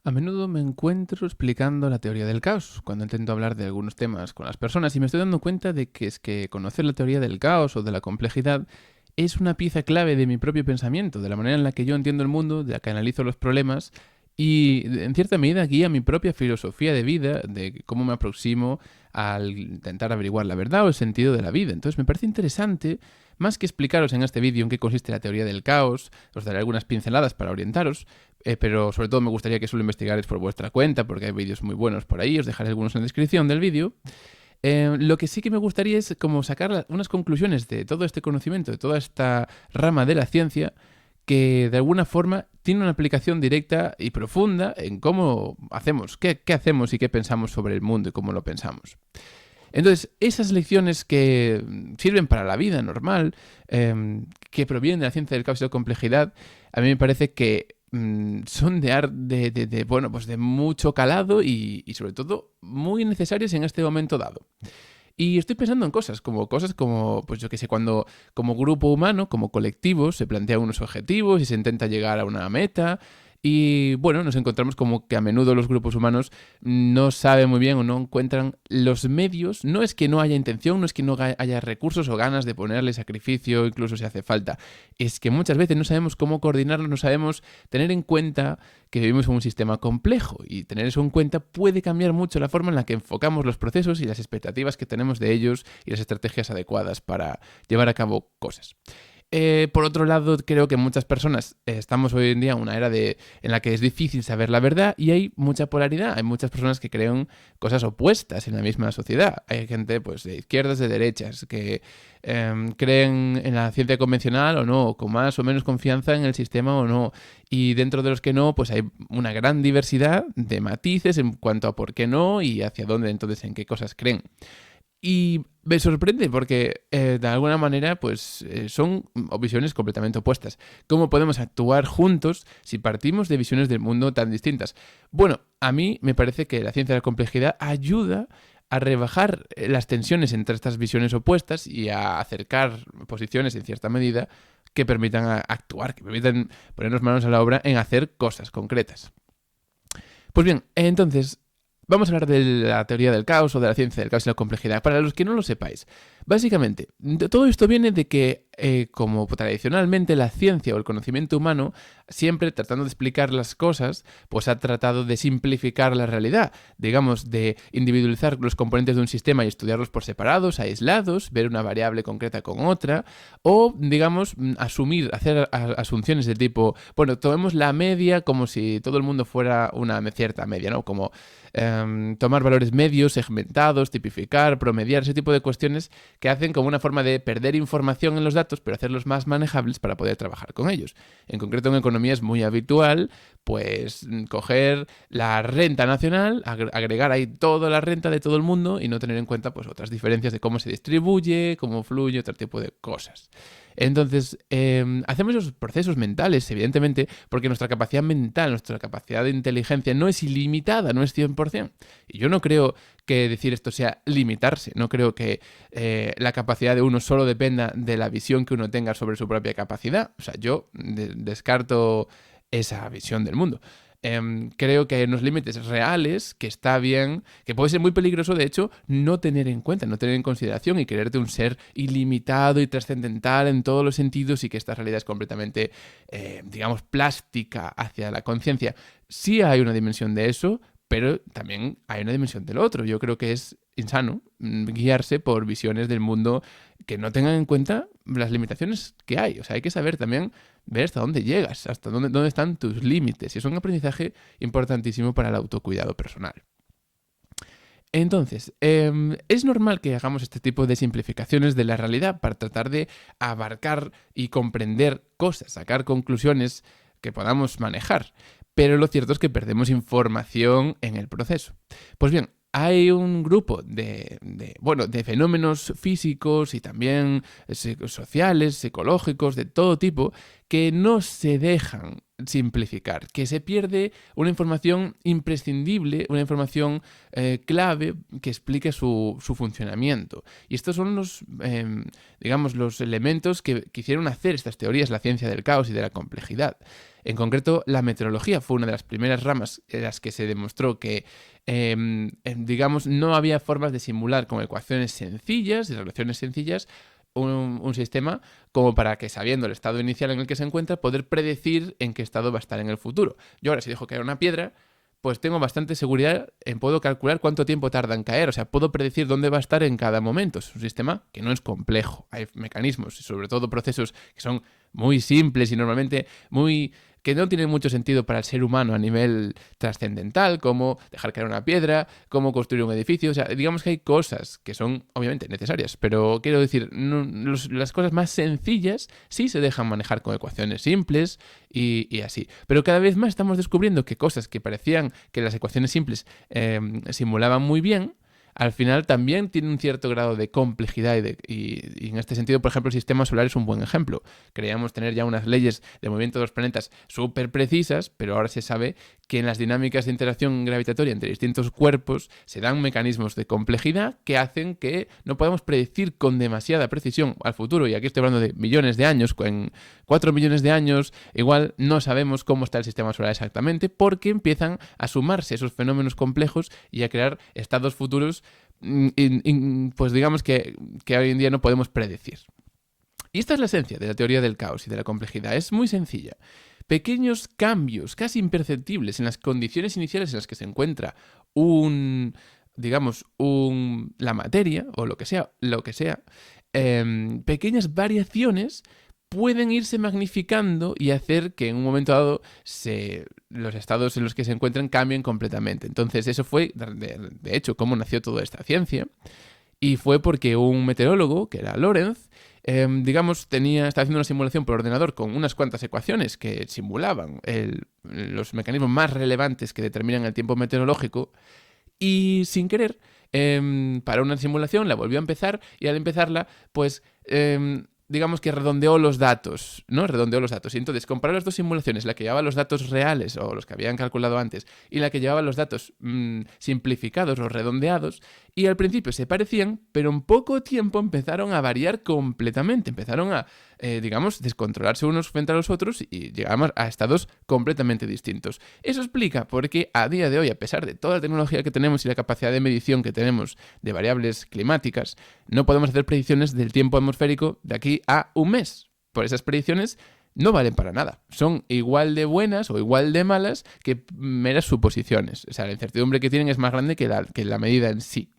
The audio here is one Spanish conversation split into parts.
A menudo me encuentro explicando la teoría del caos cuando intento hablar de algunos temas con las personas y me estoy dando cuenta de que es que conocer la teoría del caos o de la complejidad es una pieza clave de mi propio pensamiento, de la manera en la que yo entiendo el mundo, de la que analizo los problemas y en cierta medida guía mi propia filosofía de vida, de cómo me aproximo al intentar averiguar la verdad o el sentido de la vida. Entonces me parece interesante, más que explicaros en este vídeo en qué consiste la teoría del caos, os daré algunas pinceladas para orientaros, pero sobre todo me gustaría que eso lo investigarais por vuestra cuenta, porque hay vídeos muy buenos por ahí, os dejaré algunos en la descripción del vídeo. Lo que sí que me gustaría es como sacar unas conclusiones de todo este conocimiento, de toda esta rama de la ciencia, que de alguna forma tiene una aplicación directa y profunda en cómo hacemos, qué hacemos y qué pensamos sobre el mundo y cómo lo pensamos. Entonces, esas lecciones que sirven para la vida normal, que provienen de la ciencia del caos y la complejidad, a mí me parece que son bueno, pues de mucho calado y sobre todo muy necesarias en este momento dado. Y estoy pensando en cosas como, pues yo qué sé, cuando como grupo humano, como colectivo, se plantean unos objetivos y se intenta llegar a una meta. Y bueno, nos encontramos como que a menudo los grupos humanos no saben muy bien o no encuentran los medios. No es que no haya intención, no es que no haya recursos o ganas de ponerle sacrificio, incluso si hace falta. Es que muchas veces no sabemos cómo coordinarnos, no sabemos tener en cuenta que vivimos en un sistema complejo y tener eso en cuenta puede cambiar mucho la forma en la que enfocamos los procesos y las expectativas que tenemos de ellos y las estrategias adecuadas para llevar a cabo cosas. Por otro lado, creo que muchas personas estamos hoy en día en una era en la que es difícil saber la verdad y hay mucha polaridad. Hay muchas personas que creen cosas opuestas en la misma sociedad. Hay gente pues, de izquierdas, de derechas, que creen en la ciencia convencional o no, con más o menos confianza en el sistema o no. Y dentro de los que no, pues hay una gran diversidad de matices en cuanto a por qué no y hacia dónde entonces en qué cosas creen. Y me sorprende porque de alguna manera pues son visiones completamente opuestas. ¿Cómo podemos actuar juntos si partimos de visiones del mundo tan distintas? Bueno, a mí me parece que la ciencia de la complejidad ayuda a rebajar las tensiones entre estas visiones opuestas y a acercar posiciones en cierta medida que permitan actuar, que permitan ponernos manos a la obra en hacer cosas concretas. Pues bien, entonces, vamos a hablar de la teoría del caos o de la ciencia del caos y la complejidad. Para los que no lo sepáis, básicamente, todo esto viene de que, como tradicionalmente la ciencia o el conocimiento humano, siempre tratando de explicar las cosas, pues ha tratado de simplificar la realidad, digamos, de individualizar los componentes de un sistema y estudiarlos por separados, aislados, ver una variable concreta con otra, o, digamos, hacer asunciones de tipo, bueno, tomemos la media como si todo el mundo fuera una cierta media, ¿no? Como tomar valores medios, segmentados, tipificar, promediar, ese tipo de cuestiones que hacen como una forma de perder información en los datos, pero hacerlos más manejables para poder trabajar con ellos. En concreto, en economía es muy habitual, pues, coger la renta nacional, agregar ahí toda la renta de todo el mundo y no tener en cuenta, pues, otras diferencias de cómo se distribuye, cómo fluye, otro tipo de cosas. Entonces, hacemos esos procesos mentales, evidentemente, porque nuestra capacidad mental, nuestra capacidad de inteligencia no es ilimitada, no es 100%. Y yo no creo que decir esto sea limitarse, no creo que la capacidad de uno solo dependa de la visión que uno tenga sobre su propia capacidad. O sea, yo descarto esa visión del mundo. Creo que hay unos límites reales, que está bien, que puede ser muy peligroso, de hecho, no tener en cuenta, no tener en consideración y creerte un ser ilimitado y trascendental en todos los sentidos y que esta realidad es completamente, digamos, plástica hacia la conciencia. Sí hay una dimensión de eso, pero también hay una dimensión del otro. Yo creo que es insano guiarse por visiones del mundo que no tengan en cuenta las limitaciones que hay. O sea, hay que saber también ver hasta dónde llegas, hasta dónde están tus límites. Y es un aprendizaje importantísimo para el autocuidado personal. Entonces, es normal que hagamos este tipo de simplificaciones de la realidad para tratar de abarcar y comprender cosas, sacar conclusiones que podamos manejar. Pero lo cierto es que perdemos información en el proceso. Pues bien, hay un grupo de fenómenos físicos y también sociales, psicológicos, de todo tipo, que no se dejan simplificar, que se pierde una información imprescindible, una información clave que explique su funcionamiento. Y estos son los elementos que quisieron hacer estas teorías, la ciencia del caos y de la complejidad. En concreto, la meteorología fue una de las primeras ramas en las que se demostró que, no había formas de simular con ecuaciones sencillas y relaciones sencillas un sistema como para que, sabiendo el estado inicial en el que se encuentra, poder predecir en qué estado va a estar en el futuro. Yo ahora, si dejo caer una piedra, pues tengo bastante seguridad en puedo calcular cuánto tiempo tarda en caer. O sea, puedo predecir dónde va a estar en cada momento. Es un sistema que no es complejo. Hay mecanismos y sobre todo procesos que son muy simples y normalmente que no tienen mucho sentido para el ser humano a nivel trascendental, como dejar caer una piedra, como construir un edificio. O sea, digamos que hay cosas que son obviamente necesarias, pero quiero decir, las cosas más sencillas sí se dejan manejar con ecuaciones simples y así. Pero cada vez más estamos descubriendo que cosas que parecían que las ecuaciones simples simulaban muy bien, al final también tiene un cierto grado de complejidad y en este sentido, por ejemplo, el sistema solar es un buen ejemplo. Creíamos tener ya unas leyes de movimiento de los planetas súper precisas, pero ahora se sabe que en las dinámicas de interacción gravitatoria entre distintos cuerpos se dan mecanismos de complejidad que hacen que no podamos predecir con demasiada precisión al futuro. Y aquí estoy hablando de millones de años, en 4 millones de años, igual no sabemos cómo está el sistema solar exactamente porque empiezan a sumarse esos fenómenos complejos y a crear estados futuros pues digamos que hoy en día no podemos predecir. Y esta es la esencia de la teoría del caos y de la complejidad. Es muy sencilla. Pequeños cambios, casi imperceptibles, en las condiciones iniciales en las que se encuentra la materia, o lo que sea, pequeñas variaciones pueden irse magnificando y hacer que en un momento dado los estados en los que se encuentran cambien completamente. Entonces eso fue, de hecho, cómo nació toda esta ciencia. Y fue porque un meteorólogo, que era Lorentz, estaba haciendo una simulación por ordenador con unas cuantas ecuaciones que simulaban los mecanismos más relevantes que determinan el tiempo meteorológico. Y sin querer, para una simulación la volvió a empezar y al empezarla, pues que redondeó los datos, ¿no? Redondeó los datos. Y entonces comparó las dos simulaciones, la que llevaba los datos reales o los que habían calculado antes y la que llevaba los datos simplificados o redondeados, y al principio se parecían, pero en poco tiempo empezaron a variar completamente. Empezaron a, descontrolarse unos frente a los otros y llegamos a estados completamente distintos. Eso explica por qué a día de hoy, a pesar de toda la tecnología que tenemos y la capacidad de medición que tenemos de variables climáticas, no podemos hacer predicciones del tiempo atmosférico de aquí a un mes. Por esas predicciones no valen para nada. Son igual de buenas o igual de malas que meras suposiciones. O sea, la incertidumbre que tienen es más grande que la medida en sí.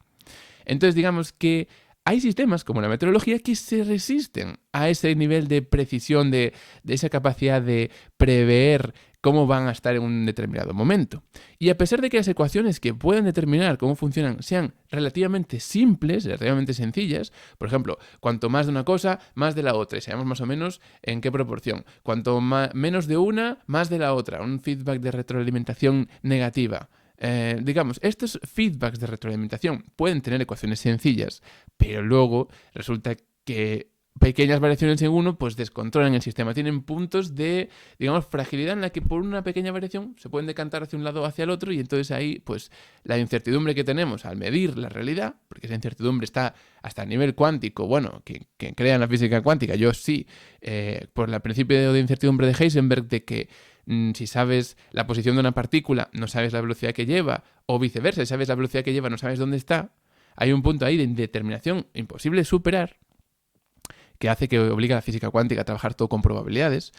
Entonces, digamos que hay sistemas como la meteorología que se resisten a ese nivel de precisión, de esa capacidad de prever cómo van a estar en un determinado momento. Y a pesar de que las ecuaciones que pueden determinar cómo funcionan sean relativamente simples, relativamente sencillas, por ejemplo, cuanto más de una cosa, más de la otra, y sabemos más o menos en qué proporción. Cuanto menos de una, más de la otra, un feedback de retroalimentación negativa. Estos feedbacks de retroalimentación pueden tener ecuaciones sencillas, pero luego resulta que pequeñas variaciones en uno pues descontrolan el sistema. Tienen puntos de, fragilidad en la que por una pequeña variación se pueden decantar hacia un lado o hacia el otro, y entonces ahí pues la incertidumbre que tenemos al medir la realidad, porque esa incertidumbre está hasta a nivel cuántico, que crea en la física cuántica, yo sí, por el principio de incertidumbre de Heisenberg, de que si sabes la posición de una partícula, no sabes la velocidad que lleva, o viceversa, si sabes la velocidad que lleva, no sabes dónde está. Hay un punto ahí de indeterminación imposible de superar que hace que obliga a la física cuántica a trabajar todo con probabilidades.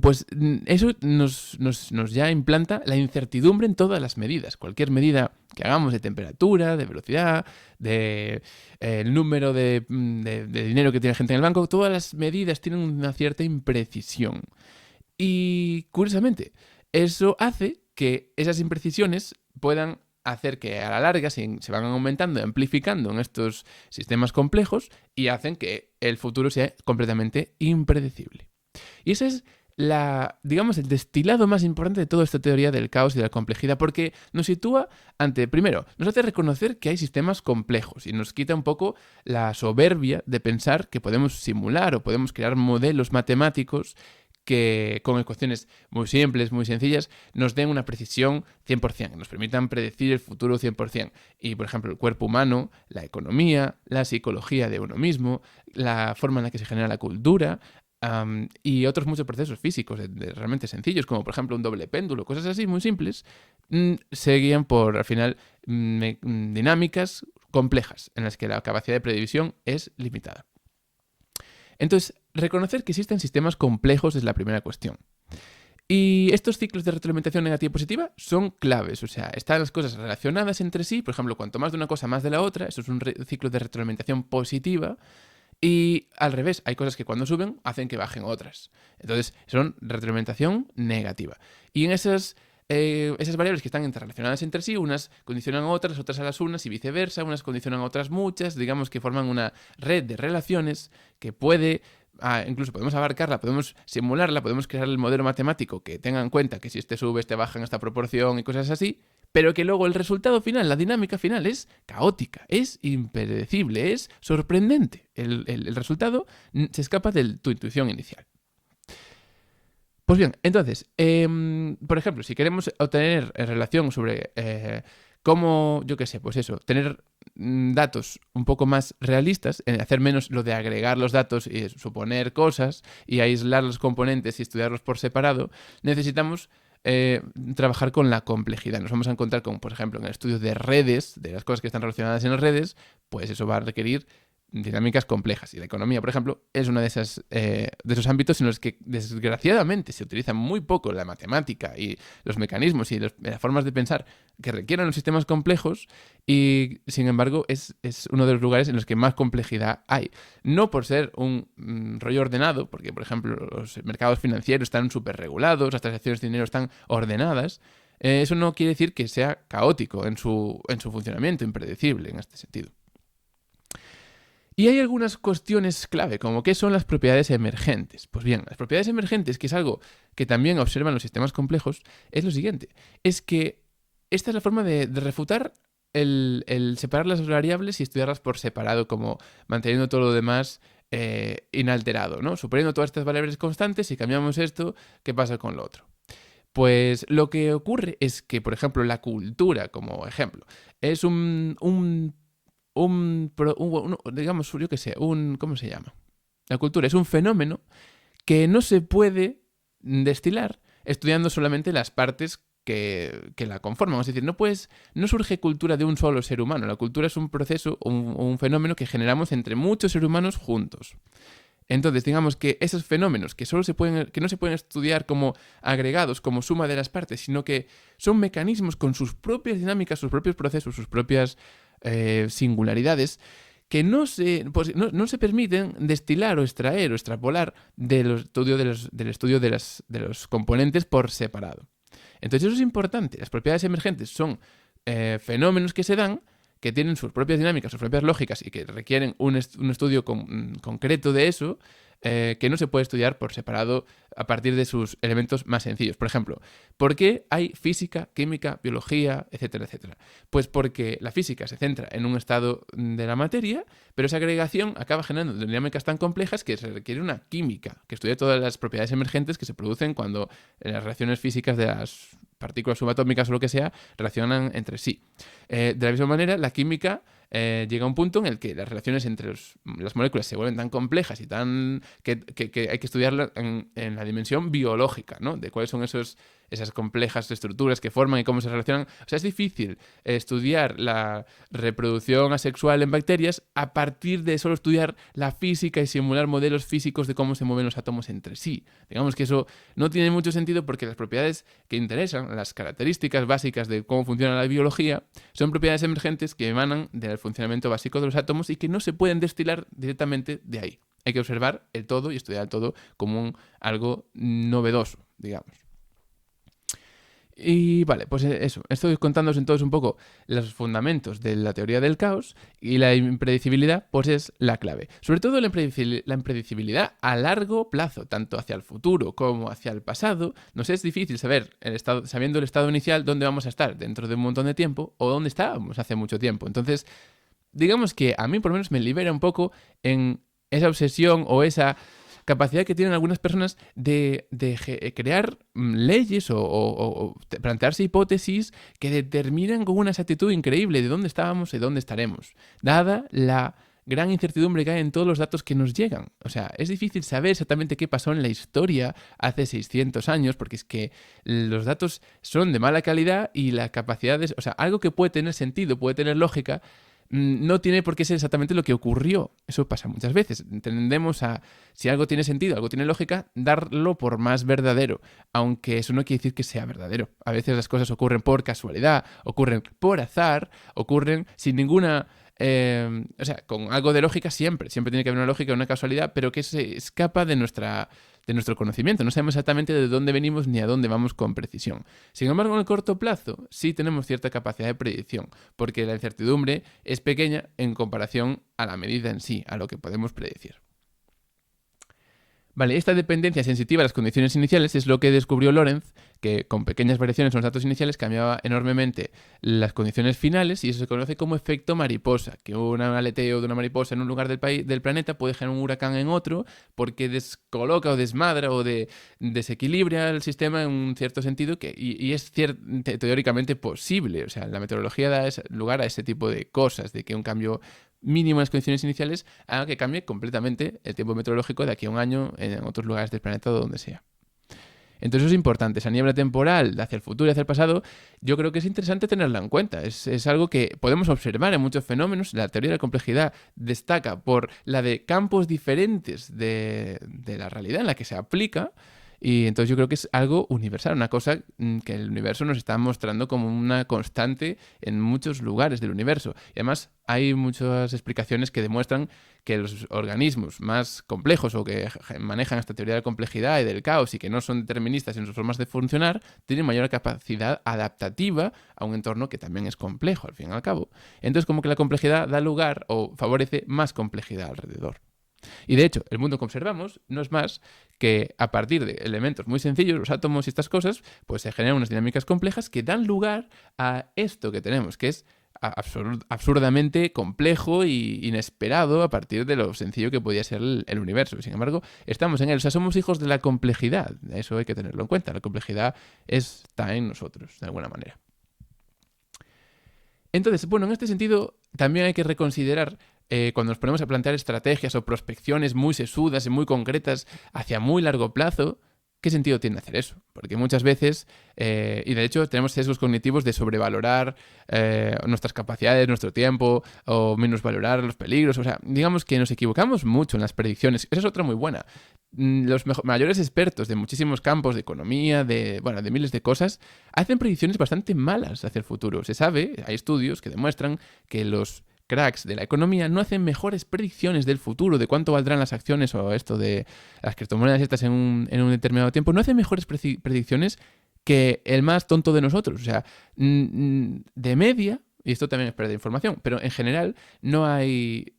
Pues eso nos ya implanta la incertidumbre en todas las medidas. Cualquier medida que hagamos de temperatura, de velocidad, de el número de dinero que tiene la gente en el banco, todas las medidas tienen una cierta imprecisión. Y curiosamente, eso hace que esas imprecisiones puedan hacer que a la larga se van aumentando y amplificando en estos sistemas complejos y hacen que el futuro sea completamente impredecible. Y esa es digamos, el destilado más importante de toda esta teoría del caos y de la complejidad, porque nos sitúa primero, nos hace reconocer que hay sistemas complejos y nos quita un poco la soberbia de pensar que podemos simular o podemos crear modelos matemáticos que con ecuaciones muy simples, muy sencillas, nos den una precisión 100%, que nos permitan predecir el futuro 100%. Y, por ejemplo, el cuerpo humano, la economía, la psicología de uno mismo, la forma en la que se genera la cultura, y otros muchos procesos físicos realmente sencillos, como por ejemplo un doble péndulo, cosas así muy simples, se guían por, al final, dinámicas complejas, en las que la capacidad de predicción es limitada. Entonces, reconocer que existen sistemas complejos es la primera cuestión. Y estos ciclos de retroalimentación negativa y positiva son claves, o sea, están las cosas relacionadas entre sí, por ejemplo, cuanto más de una cosa, más de la otra, eso es un ciclo de retroalimentación positiva, y al revés, hay cosas que cuando suben hacen que bajen otras. Entonces, son retroalimentación negativa. Y en esas variables que están interrelacionadas entre sí, unas condicionan a otras, otras a las unas y viceversa, unas condicionan a otras muchas, digamos que forman una red de relaciones que puede, incluso podemos abarcarla, podemos simularla, podemos crear el modelo matemático que tenga en cuenta que si este sube, este baja en esta proporción y cosas así, pero que luego el resultado final, la dinámica final es caótica, es impredecible, es sorprendente. El resultado se escapa de tu intuición inicial. Pues bien, entonces, por ejemplo, si queremos obtener relación sobre cómo, yo qué sé, pues eso, tener datos un poco más realistas, hacer menos lo de agregar los datos y suponer cosas y aislar los componentes y estudiarlos por separado, necesitamos trabajar con la complejidad. Nos vamos a encontrar con, por ejemplo, en el estudio de redes, de las cosas que están relacionadas en las redes, pues eso va a requerir dinámicas complejas. Y la economía, por ejemplo, es uno de esos ámbitos en los que desgraciadamente se utiliza muy poco la matemática y los mecanismos y las formas de pensar que requieren los sistemas complejos, y sin embargo es uno de los lugares en los que más complejidad hay. No por ser un rollo ordenado, porque por ejemplo los mercados financieros están súper regulados, las transacciones de dinero están ordenadas. Eso no quiere decir que sea caótico en su funcionamiento, impredecible en este sentido. Y hay algunas cuestiones clave, como qué son las propiedades emergentes. Pues bien, las propiedades emergentes, que es algo que también observan los sistemas complejos, es lo siguiente. Es que esta es la forma de refutar el separar las variables y estudiarlas por separado, como manteniendo todo lo demás inalterado, ¿no? Suponiendo todas estas variables constantes, si cambiamos esto, ¿qué pasa con lo otro? Pues lo que ocurre es que, por ejemplo, la cultura, como ejemplo, es digamos, yo qué sé, ¿cómo se llama? La cultura es un fenómeno que no se puede destilar estudiando solamente las partes que la conforman. Es decir, no surge cultura de un solo ser humano. La cultura es un proceso, un fenómeno que generamos entre muchos seres humanos juntos. Entonces, digamos que esos fenómenos que no se pueden estudiar como agregados, como suma de las partes, sino que son mecanismos con sus propias dinámicas, sus propios procesos, sus propias singularidades, que no se permiten destilar o extraer o extrapolar del estudio de los componentes por separado. Entonces eso es importante. Las propiedades emergentes son fenómenos que se dan, que tienen sus propias dinámicas, sus propias lógicas y que requieren un estudio concreto de eso, que no se puede estudiar por separado a partir de sus elementos más sencillos. Por ejemplo, ¿por qué hay física, química, biología, etcétera, etcétera? Pues porque la física se centra en un estado de la materia, pero esa agregación acaba generando dinámicas tan complejas que se requiere una química, que estudia todas las propiedades emergentes que se producen cuando las reacciones físicas de las partículas subatómicas o lo que sea reaccionan entre sí. De la misma manera, la química llega a un punto en el que las relaciones entre las moléculas se vuelven tan complejas y tan que hay que estudiarlas en la dimensión biológica, ¿no? De cuáles son esas complejas estructuras que forman y cómo se relacionan. O sea, es difícil estudiar la reproducción asexual en bacterias a partir de solo estudiar la física y simular modelos físicos de cómo se mueven los átomos entre sí. Digamos que eso no tiene mucho sentido porque las propiedades que interesan, las características básicas de cómo funciona la biología, son propiedades emergentes que emanan del funcionamiento básico de los átomos y que no se pueden destilar directamente de ahí. Hay que observar el todo y estudiar el todo como algo novedoso, digamos. Y vale, pues eso, estoy contándoos entonces un poco los fundamentos de la teoría del caos y la impredecibilidad pues es la clave. Sobre todo la impredecibilidad a largo plazo, tanto hacia el futuro como hacia el pasado. Nos es difícil saber, sabiendo el estado inicial, dónde vamos a estar dentro de un montón de tiempo o dónde estábamos hace mucho tiempo. Entonces, digamos que a mí por lo menos me libera un poco en esa obsesión o esa capacidad que tienen algunas personas de crear leyes o plantearse hipótesis que determinan con una exactitud increíble de dónde estábamos y dónde estaremos, dada la gran incertidumbre que hay en todos los datos que nos llegan. O sea, es difícil saber exactamente qué pasó en la historia hace 600 años, porque es que los datos son de mala calidad y la capacidad de... O sea, algo que puede tener sentido, puede tener lógica, no tiene por qué ser exactamente lo que ocurrió. Eso pasa muchas veces. Tendemos a, si algo tiene sentido, algo tiene lógica, darlo por más verdadero, aunque eso no quiere decir que sea verdadero. A veces las cosas ocurren por casualidad, ocurren por azar, ocurren sin ninguna... o sea, con algo de lógica siempre tiene que haber una lógica, una casualidad, pero que se escapa de nuestro conocimiento. No sabemos exactamente de dónde venimos ni a dónde vamos con precisión. Sin embargo, en el corto plazo sí tenemos cierta capacidad de predicción, porque la incertidumbre es pequeña en comparación a la medida en sí, a lo que podemos predecir. Vale, esta dependencia sensitiva a las condiciones iniciales es lo que descubrió Lorentz, que con pequeñas variaciones en los datos iniciales cambiaba enormemente las condiciones finales, y eso se conoce como efecto mariposa, que un aleteo de una mariposa en un lugar del planeta puede generar un huracán en otro porque descoloca o desmadra o desequilibra el sistema en un cierto sentido y es teóricamente posible. O sea, la meteorología da lugar a ese tipo de cosas, de que un cambio mínimo en las condiciones iniciales haga que cambie completamente el tiempo meteorológico de aquí a un año en otros lugares del planeta o donde sea. Entonces eso es importante, esa niebla temporal de hacia el futuro y hacia el pasado, yo creo que es interesante tenerla en cuenta. Es algo que podemos observar en muchos fenómenos. La teoría de la complejidad destaca por la de campos diferentes de la realidad en la que se aplica. Y entonces yo creo que es algo universal, una cosa que el universo nos está mostrando como una constante en muchos lugares del universo. Y además hay muchas explicaciones que demuestran que los organismos más complejos o que manejan esta teoría de la complejidad y del caos y que no son deterministas en sus formas de funcionar, tienen mayor capacidad adaptativa a un entorno que también es complejo, al fin y al cabo. Entonces como que la complejidad da lugar o favorece más complejidad alrededor. Y de hecho, el mundo que observamos no es más que a partir de elementos muy sencillos, los átomos y estas cosas, pues se generan unas dinámicas complejas que dan lugar a esto que tenemos, que es absurdamente complejo y inesperado a partir de lo sencillo que podía ser el universo. Sin embargo, estamos en él. O sea, somos hijos de la complejidad. Eso hay que tenerlo en cuenta. La complejidad está en nosotros, de alguna manera. Entonces, bueno, en este sentido, también hay que reconsiderar cuando nos ponemos a plantear estrategias o prospecciones muy sesudas y muy concretas hacia muy largo plazo, ¿qué sentido tiene hacer eso? Porque muchas veces, y de hecho tenemos sesgos cognitivos de sobrevalorar nuestras capacidades, nuestro tiempo, o minusvalorar los peligros. O sea, digamos que nos equivocamos mucho en las predicciones. Esa es otra muy buena. Los mayores expertos de muchísimos campos, de economía, de miles de cosas, hacen predicciones bastante malas hacia el futuro. Se sabe, hay estudios que demuestran que los cracks de la economía no hacen mejores predicciones del futuro, de cuánto valdrán las acciones o esto de las criptomonedas estas en un determinado tiempo, no hacen mejores predicciones que el más tonto de nosotros. O sea, de media, y esto también es pérdida de información, pero en general no hay...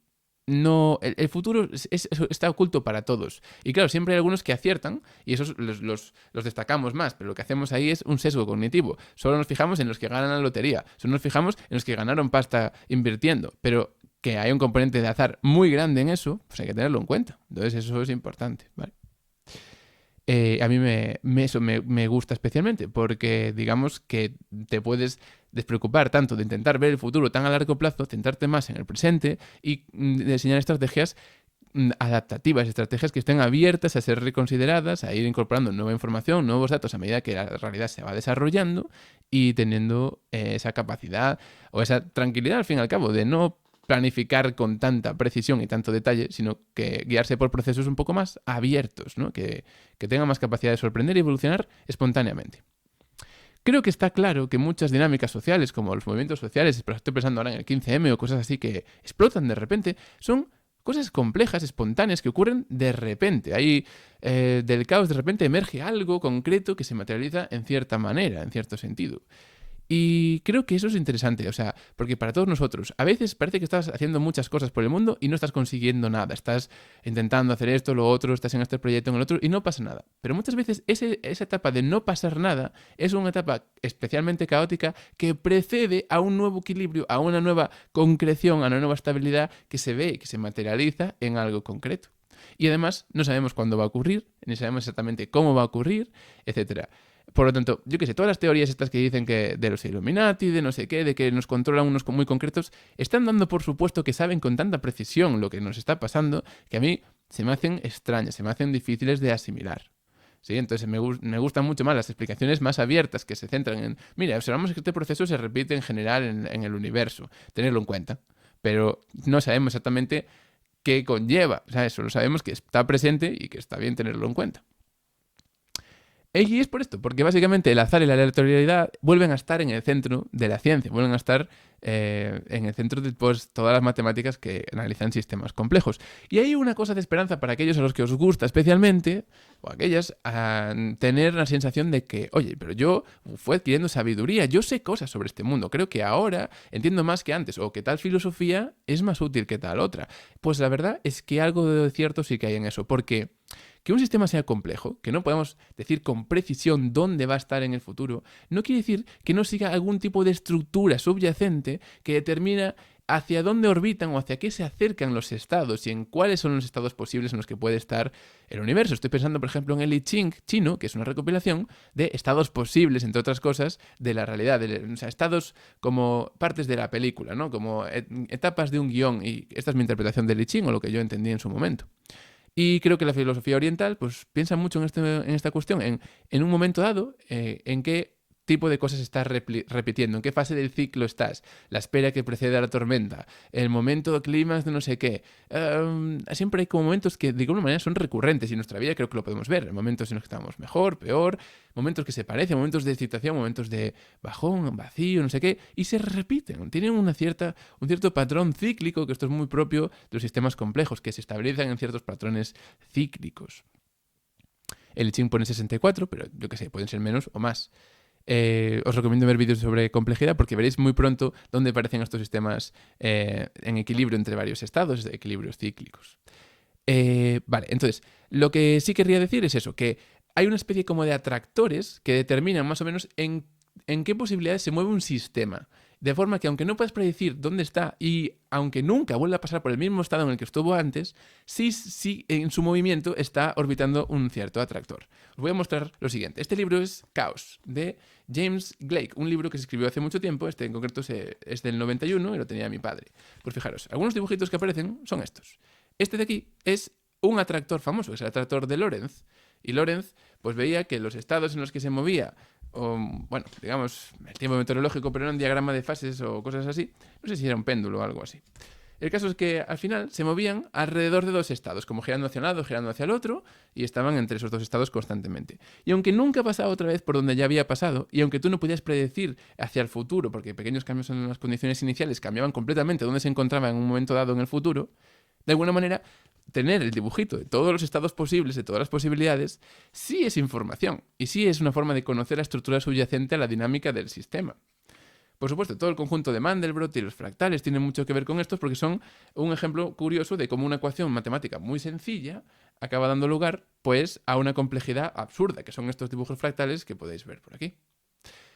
No, el futuro está oculto para todos. Y claro, siempre hay algunos que aciertan y esos los destacamos más, pero lo que hacemos ahí es un sesgo cognitivo. Solo nos fijamos en los que ganan la lotería, solo nos fijamos en los que ganaron pasta invirtiendo, pero que hay un componente de azar muy grande en eso, pues hay que tenerlo en cuenta. Entonces eso es importante, ¿vale? A mí eso me gusta especialmente porque digamos que te puedes despreocupar tanto de intentar ver el futuro tan a largo plazo, centrarte más en el presente y diseñar estrategias adaptativas, estrategias que estén abiertas a ser reconsideradas, a ir incorporando nueva información, nuevos datos a medida que la realidad se va desarrollando y teniendo esa capacidad o esa tranquilidad al fin y al cabo de no planificar con tanta precisión y tanto detalle, sino que guiarse por procesos un poco más abiertos, ¿no? Que tengan más capacidad de sorprender y evolucionar espontáneamente. Creo que está claro que muchas dinámicas sociales, como los movimientos sociales, pero estoy pensando ahora en el 15M o cosas así que explotan de repente, son Cosas complejas, espontáneas, que ocurren de repente. Ahí del caos de repente emerge algo concreto que se materializa en cierta manera, en cierto sentido. Y creo que eso es interesante, o sea, porque para todos nosotros, a veces parece que estás haciendo muchas cosas por el mundo y no estás consiguiendo nada. Estás intentando hacer esto, lo otro, estás en este proyecto, en el otro, y no pasa nada. Pero muchas veces esa etapa de no pasar nada es una etapa especialmente caótica que precede a un nuevo equilibrio, a una nueva concreción, a una nueva estabilidad que se ve, que se materializa en algo concreto. Y además no sabemos cuándo va a ocurrir, ni sabemos exactamente cómo va a ocurrir, etcétera. Por lo tanto, yo qué sé, todas las teorías estas que dicen que de los Illuminati, de no sé qué, de que nos controlan unos muy concretos, están dando por supuesto que saben con tanta precisión lo que nos está pasando, que a mí se me hacen extrañas, se me hacen difíciles de asimilar. ¿Sí? Entonces me gustan mucho más las explicaciones más abiertas que se centran en, mira, observamos que este proceso se repite en general en el universo, tenerlo en cuenta, pero no sabemos exactamente qué conlleva, o sea, solo sabemos que está presente y que está bien tenerlo en cuenta. Y es por esto, porque básicamente el azar y la aleatoriedad vuelven a estar en el centro de la ciencia, vuelven a estar en el centro de todas las matemáticas que analizan sistemas complejos. Y hay una cosa de esperanza para aquellos a los que os gusta especialmente, o aquellas, a tener la sensación de que, oye, pero yo fui adquiriendo sabiduría, yo sé cosas sobre este mundo, creo que ahora entiendo más que antes, o que tal filosofía es más útil que tal otra. Pues la verdad es que algo de cierto sí que hay en eso, porque que un sistema sea complejo, que no podamos decir con precisión dónde va a estar en el futuro, no quiere decir que no siga algún tipo de estructura subyacente que determina hacia dónde orbitan o hacia qué se acercan los estados y en cuáles son los estados posibles en los que puede estar el universo. Estoy pensando, por ejemplo, en el I Ching chino, que es una recopilación de estados posibles, entre otras cosas, de la realidad. O sea, estados como partes de la película, ¿no? Como etapas de un guión. Y esta es mi interpretación del I Ching o lo que yo entendí en su momento. Y creo que la filosofía oriental pues, piensa mucho en esta cuestión, en un momento dado, en qué tipo de cosas estás repitiendo, en qué fase del ciclo estás, la espera que precede a la tormenta, el momento de clímax de no sé qué. Siempre hay como momentos que de alguna manera son recurrentes y en nuestra vida creo que lo podemos ver, momentos en los que estamos mejor, peor, momentos que se parecen, momentos de excitación, momentos de bajón, vacío, no sé qué, y se repiten, tienen un cierto patrón cíclico, que esto es muy propio de los sistemas complejos, que se estabilizan en ciertos patrones cíclicos. El I Ching pone 64, pero yo qué sé, pueden ser menos o más. Os recomiendo ver vídeos sobre complejidad porque veréis muy pronto dónde aparecen estos sistemas en equilibrio entre varios estados, equilibrios cíclicos. Vale, entonces, lo que sí querría decir es eso, que hay una especie como de atractores que determinan más o menos en qué posibilidades se mueve un sistema. De forma que aunque no puedas predecir dónde está y aunque nunca vuelva a pasar por el mismo estado en el que estuvo antes, sí en su movimiento está orbitando un cierto atractor. Os voy a mostrar lo siguiente. Este libro es Chaos, de James Blake, un libro que se escribió hace mucho tiempo, este en concreto es del 91 y lo tenía mi padre. Pues fijaros, algunos dibujitos que aparecen son estos. Este de aquí es un atractor famoso, es el atractor de Lorentz. Y Lorentz pues veía que los estados en los que se movía, o, bueno, digamos, el tiempo meteorológico, pero era un diagrama de fases o cosas así, no sé si era un péndulo o algo así. El caso es que al final se movían alrededor de dos estados, como girando hacia un lado, girando hacia el otro, y estaban entre esos dos estados constantemente. Y aunque nunca pasaba otra vez por donde ya había pasado, y aunque tú no podías predecir hacia el futuro, porque pequeños cambios en las condiciones iniciales cambiaban completamente dónde se encontraba en un momento dado en el futuro, de alguna manera, tener el dibujito de todos los estados posibles, de todas las posibilidades, sí es información, y sí es una forma de conocer la estructura subyacente a la dinámica del sistema. Por supuesto, todo el conjunto de Mandelbrot y los fractales tienen mucho que ver con estos porque son un ejemplo curioso de cómo una ecuación matemática muy sencilla acaba dando lugar, pues, a una complejidad absurda, que son estos dibujos fractales que podéis ver por aquí.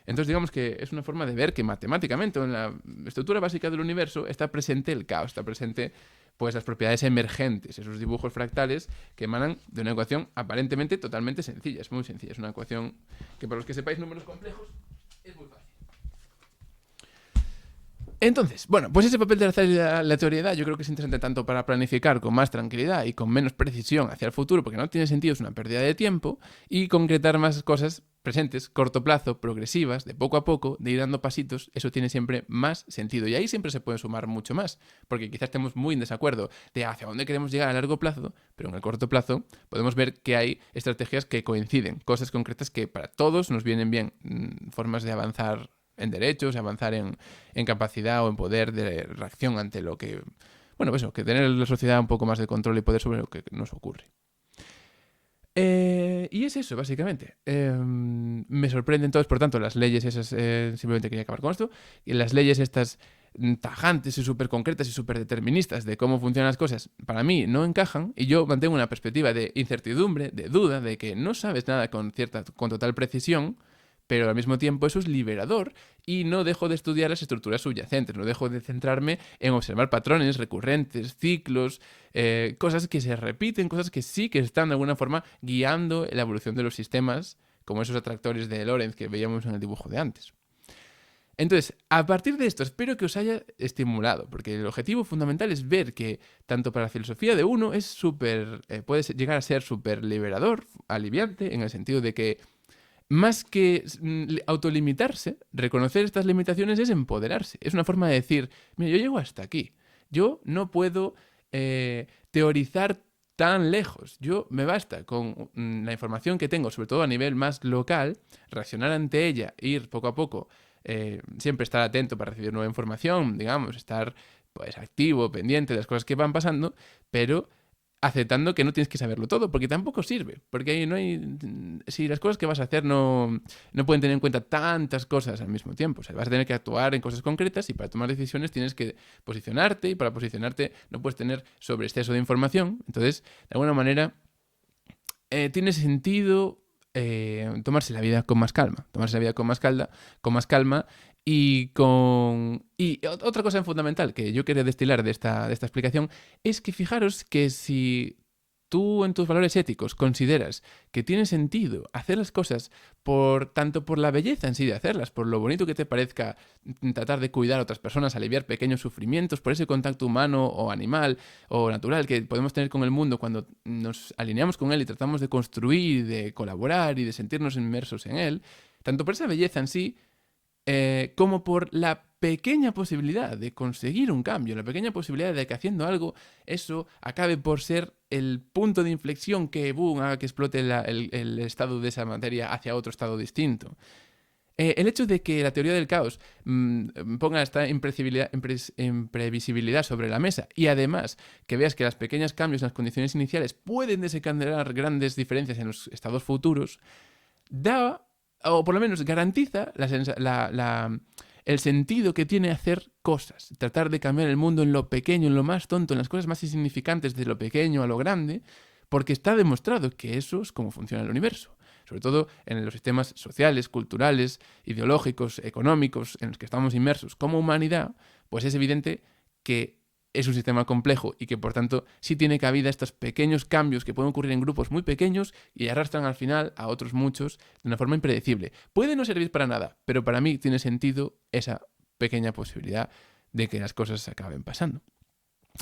Entonces digamos que es una forma de ver que matemáticamente en la estructura básica del universo está presente el caos, está presente pues las propiedades emergentes, esos dibujos fractales que emanan de una ecuación aparentemente totalmente sencilla, es muy sencilla, es una ecuación que para los que sepáis números complejos es muy fácil. Entonces, bueno, pues ese papel de la aleatoriedad yo creo que es interesante tanto para planificar con más tranquilidad y con menos precisión hacia el futuro, porque no tiene sentido, es una pérdida de tiempo, y concretar más cosas presentes, corto plazo, progresivas, de poco a poco, de ir dando pasitos, eso tiene siempre más sentido. Y ahí siempre se puede sumar mucho más, porque quizás estemos muy en desacuerdo de hacia dónde queremos llegar a largo plazo, pero en el corto plazo podemos ver que hay estrategias que coinciden, cosas concretas que para todos nos vienen bien, formas de avanzar en derechos, avanzar en capacidad o en poder de reacción ante lo que Bueno, pues eso, que tener la sociedad un poco más de control y poder sobre lo que nos ocurre. Y es eso, básicamente. Me sorprenden todos, por tanto, las leyes esas, simplemente quería acabar con esto, y las leyes estas tajantes y súper concretas y súper deterministas de cómo funcionan las cosas, para mí no encajan, y yo mantengo una perspectiva de incertidumbre, de duda, de que no sabes nada con total precisión, pero al mismo tiempo eso es liberador y no dejo de estudiar las estructuras subyacentes, no dejo de centrarme en observar patrones recurrentes, ciclos, cosas que se repiten, cosas que sí que están de alguna forma guiando la evolución de los sistemas, como esos atractores de Lorentz que veíamos en el dibujo de antes. Entonces, a partir de esto, espero que os haya estimulado, porque el objetivo fundamental es ver que tanto para la filosofía de uno es puede llegar a ser súper liberador, aliviante, en el sentido de que más que autolimitarse, reconocer estas limitaciones es empoderarse. Es una forma de decir, mira, yo llego hasta aquí. Yo no puedo teorizar tan lejos. Yo me basta con la información que tengo, sobre todo a nivel más local, reaccionar ante ella, ir poco a poco, siempre estar atento para recibir nueva información, digamos, estar pues activo, pendiente de las cosas que van pasando, pero aceptando que no tienes que saberlo todo, porque tampoco sirve, porque ahí no hay... Si las cosas que vas a hacer no pueden tener en cuenta tantas cosas al mismo tiempo, o sea, vas a tener que actuar en cosas concretas y para tomar decisiones tienes que posicionarte y para posicionarte no puedes tener sobreexceso de información, entonces, de alguna manera, tiene sentido tomarse la vida con más calma, con más calma y con... Y otra cosa fundamental que yo quería destilar de esta explicación es que fijaros que si tú en tus valores éticos consideras que tiene sentido hacer las cosas tanto por la belleza en sí de hacerlas, por lo bonito que te parezca tratar de cuidar a otras personas, aliviar pequeños sufrimientos, por ese contacto humano o animal o natural que podemos tener con el mundo cuando nos alineamos con él y tratamos de construir, de colaborar y de sentirnos inmersos en él, tanto por esa belleza en sí, como por la pequeña posibilidad de conseguir un cambio, la pequeña posibilidad de que haciendo algo eso acabe por ser el punto de inflexión que boom, haga que explote el estado de esa materia hacia otro estado distinto. El hecho de que la teoría del caos ponga esta imprevisibilidad sobre la mesa y además que veas que los pequeños cambios en las condiciones iniciales pueden desencadenar grandes diferencias en los estados futuros, da, o por lo menos garantiza el sentido que tiene hacer cosas, tratar de cambiar el mundo en lo pequeño, en lo más tonto, en las cosas más insignificantes, de lo pequeño a lo grande, porque está demostrado que eso es como funciona el universo. Sobre todo en los sistemas sociales, culturales, ideológicos, económicos, en los que estamos inmersos como humanidad, pues es evidente que es un sistema complejo y que por tanto sí tiene cabida estos pequeños cambios que pueden ocurrir en grupos muy pequeños y arrastran al final a otros muchos de una forma impredecible. Puede no servir para nada, pero para mí tiene sentido esa pequeña posibilidad de que las cosas se acaben pasando.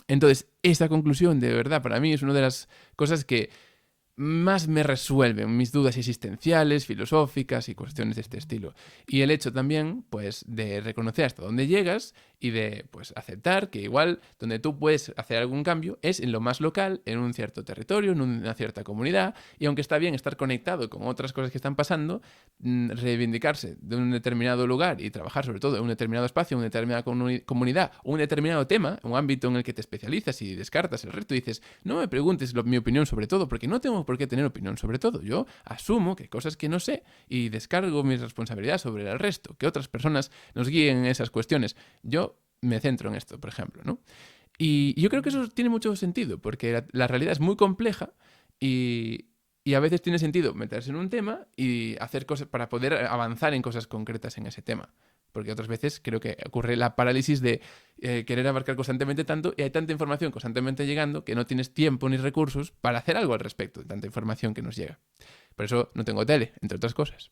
Entonces, esta conclusión de verdad para mí es una de las cosas que más me resuelven mis dudas existenciales, filosóficas y cuestiones de este estilo. Y el hecho también, pues, de reconocer hasta dónde llegas y de, pues, aceptar que igual donde tú puedes hacer algún cambio es en lo más local, en un cierto territorio, en una cierta comunidad, y aunque está bien estar conectado con otras cosas que están pasando, reivindicarse de un determinado lugar y trabajar sobre todo en un determinado espacio, en una determinada comunidad, un determinado tema, un ámbito en el que te especializas y descartas el resto y dices, no me preguntes mi opinión sobre todo, porque no tengo por qué tener opinión sobre todo. Yo asumo que hay cosas que no sé y descargo mi responsabilidad sobre el resto, que otras personas nos guíen en esas cuestiones. Yo me centro en esto, por ejemplo, ¿no? Y yo creo que eso tiene mucho sentido, porque la realidad es muy compleja y a veces tiene sentido meterse en un tema y hacer cosas para poder avanzar en cosas concretas en ese tema. Porque otras veces creo que ocurre la parálisis de querer abarcar constantemente tanto y hay tanta información constantemente llegando que no tienes tiempo ni recursos para hacer algo al respecto de tanta información que nos llega. Por eso no tengo tele, entre otras cosas.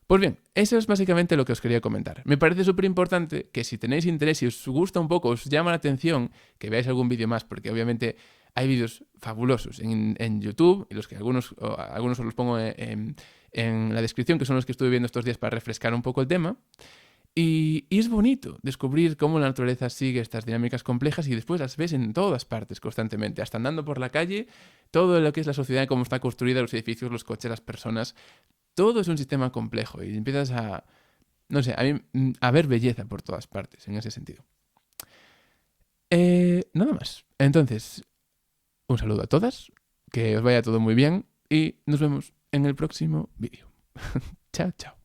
Pues bien, eso es básicamente lo que os quería comentar. Me parece súper importante que si tenéis interés, si os gusta un poco, os llama la atención, que veáis algún vídeo más, porque obviamente hay vídeos fabulosos en YouTube, y algunos os los pongo en la descripción, que son los que estuve viendo estos días para refrescar un poco el tema. Y es bonito descubrir cómo la naturaleza sigue estas dinámicas complejas y después las ves en todas partes constantemente, hasta andando por la calle, todo lo que es la sociedad, cómo está construida, los edificios, los coches, las personas, todo es un sistema complejo y empiezas a ver belleza por todas partes en ese sentido. nada más. Entonces, un saludo a todas, que os vaya todo muy bien y nos vemos en el próximo vídeo. Chao, chao.